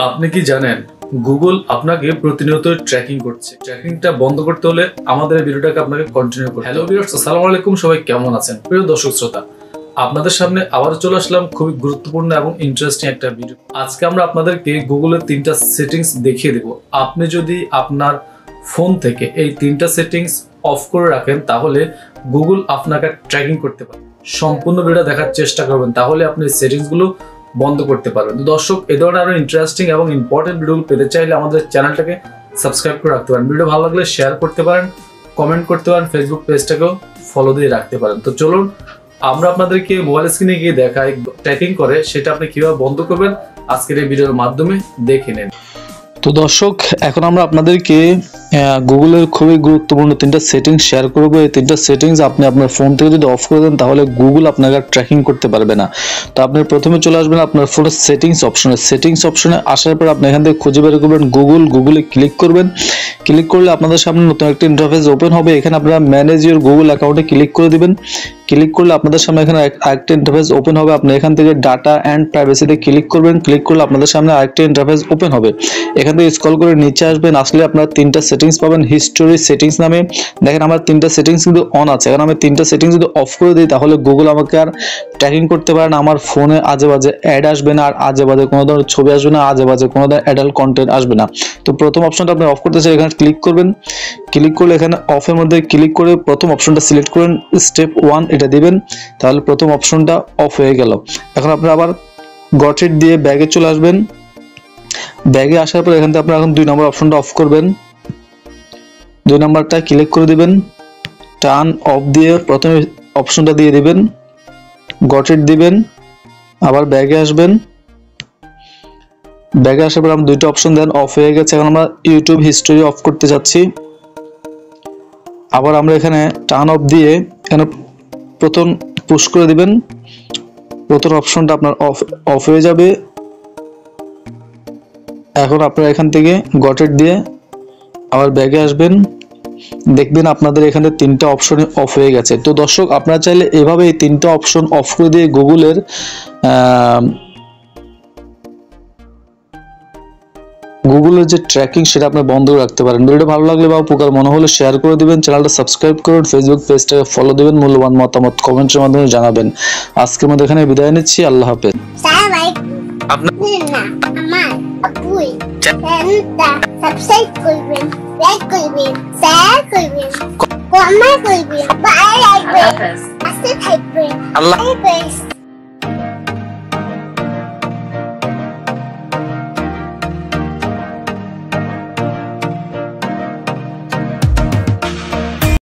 আপনি কি জানেন গুগল আপনাকে প্রতিনিয়ত ট্র্যাকিং করছে? ট্র্যাকিংটা বন্ধ করতে হলে আমাদের ভিডিওটাকে আপনাকে কন্টিনিউ করতে হবে। হ্যালো ভিউয়ার্স, আসসালামু আলাইকুম, সবাই কেমন আছেন? প্রিয় দর্শক শ্রোতা, আপনাদের সামনে আবার চলে আসলাম খুবই গুরুত্বপূর্ণ এবং ইন্টারেস্টিং একটা ভিডিও। আজকে আমরা আপনাদেরকে গুগলের 3টা সেটিংস দেখিয়ে দেব। আপনি যদি আপনার ফোন থেকে এই 3টা সেটিংস অফ করে রাখেন তাহলে গুগল আপনাকে ট্র্যাকিং করতে পারে। সম্পূর্ণ ভিডিও দেখার চেষ্টা করবেন, তাহলে আপনি সেটিংসগুলো বন্ধ করতে পারবেন। তো দর্শক, এই ধরনের আরো ইন্টারেস্টিং এবং ইম্পর্টেন্ট ভিডিও পেতে চাইলে আমাদের চ্যানেলটাকে সাবস্ক্রাইব করে রাখতে পারেন। ভিডিও ভালো লাগলে শেয়ার করতে পারেন, কমেন্ট করতে পারেন, ফেসবুক পেজটাকেও ফলো দিয়ে রাখতে পারেন। তো চলুন আমরা আপনাদেরকে মোবাইল স্ক্রিনে গিয়ে দেখাই ট্র্যাকিং করে সেটা আপনি কিভাবে বন্ধ করবেন আজকের এই ভিডিওর মাধ্যমে দেখে নেন। তো দর্শক, এখন আমরা আপনাদেরকে গুগলের খুবই গুরুত্বপূর্ণ 3টা সেটিংস শেয়ার করব। এই 3টা সেটিংস আপনি আপনার ফোন থেকে যদি অফ করে দেন তাহলে গুগল আপনাকে ট্র্যাকিং করতে পারবে না। তো আপনি প্রথমে চলে আসবেন আপনার ফোনের সেটিংস অপশনে আসার পর আপনি এখান থেকে খুঁজে বের করবেন গুগলে ক্লিক করবেন। ক্লিক করলে আপনাদের সামনে নতুন একটা ইন্টারফেস ওপেন হবে। এখানে আপনারা ম্যানেজ ইউর গুগল অ্যাকাউন্টে ক্লিক করে দিবেন। ক্লিক করলে আপনাদের সামনে এখানে আরেকটা ইন্টারফেস ওপেন হবে। আপনি এখান থেকে ডাটা অ্যান্ড প্রাইভেসিতে ক্লিক করবেন। ক্লিক করলে আপনাদের সামনে আরেকটা ইন্টারফেস ওপেন হবে। এখান থেকে স্ক্রল করে নিচে আসবেন, আসলে আপনারা 3টা সেটিংস পাবেন। হিস্টোরি সেটিংস নামে দেখেন আমার 3টা সেটিংস কিন্তু অন আছে। এখন আমি 3টা সেটিংস যদি অফ করে দিই তাহলে গুগল আমাকে আর ট্র্যাকিং করতে পারে না। আমার ফোনে আজে বাজে অ্যাড আসবে না, আর আজে বাজে কোনো ধরনের ছবি আসবে না, আজে বাজে কোনো ধরনের অ্যাডাল্ট কন্টেন্ট আসবে না। তো প্রথম অপশনটা আপনি অফ করতে চাই, এখানে ক্লিক করবেন। ক্লিক করলে এখানে অফের মধ্যে ক্লিক করে প্রথম অপশনটা সিলেক্ট করেন, স্টেপ 1 এটা দিবেন, তাহলে প্রথম অপশনটা অফ হয়ে গেল। এখন আপনি আবার গট ইট দিয়ে ব্যাগে চলে আসবেন। ব্যাগে আসার পর এখান থেকে আপনারা এখন 2 নম্বর অপশনটা অফ করবেন। 2 নম্বরটা ক্লিক করে দিবেন, টার্ন অফ দিয়ে প্রথম অপশনটা দিয়ে দিবেন, গট ইট দিবেন, আবার ব্যাগে আসবেন। ব্যাগে আসার পর আমরা 2টা অপশন দেন, অফ হয়ে গেছে। এখন আমরা ইউটিউব হিস্টোরি অফ করতে যাচ্ছি। আবার আমরা এখানে টার্ন অফ দিয়ে এখানে প্রথম পুশ করে দিবেন, প্রথম অপশনটা আপনার অফ হয়ে যাবে। এখন আপনারা এখান থেকে গট ইট দিয়ে আবার ব্যাগে আসবেন, দেখবেন আপনাদের এখানে 3টা অপশন অফ হয়ে গেছে। তো দর্শক, আপনারা চাইলে এভাবে এই 3টা অপশন অফ করে দিয়ে গুগলের যে ট্র্যাকিং সেটা আপনি বন্ধ রাখতে পারেন। ভিডিওটা ভালো লাগলে বা উপকার মনে হলে শেয়ার করে দিবেন, চ্যানেলটা সাবস্ক্রাইব করুন, ফেসবুক পেজটাকে ফলো দিবেন, মূল্যবান মতামত কমেন্টের মাধ্যমে জানাবেন। আজকের মধ্যে এখানে বিদায় নিচ্ছি, আল্লাহ হাফেজ। সাবস্ক্রাইব করবেন, লাইক করবেন, শেয়ার করবেন, কমেন্ট করবেন, ভালো লাগবে, আস্তে থাকবেন। আল্লাহ হাফেজ।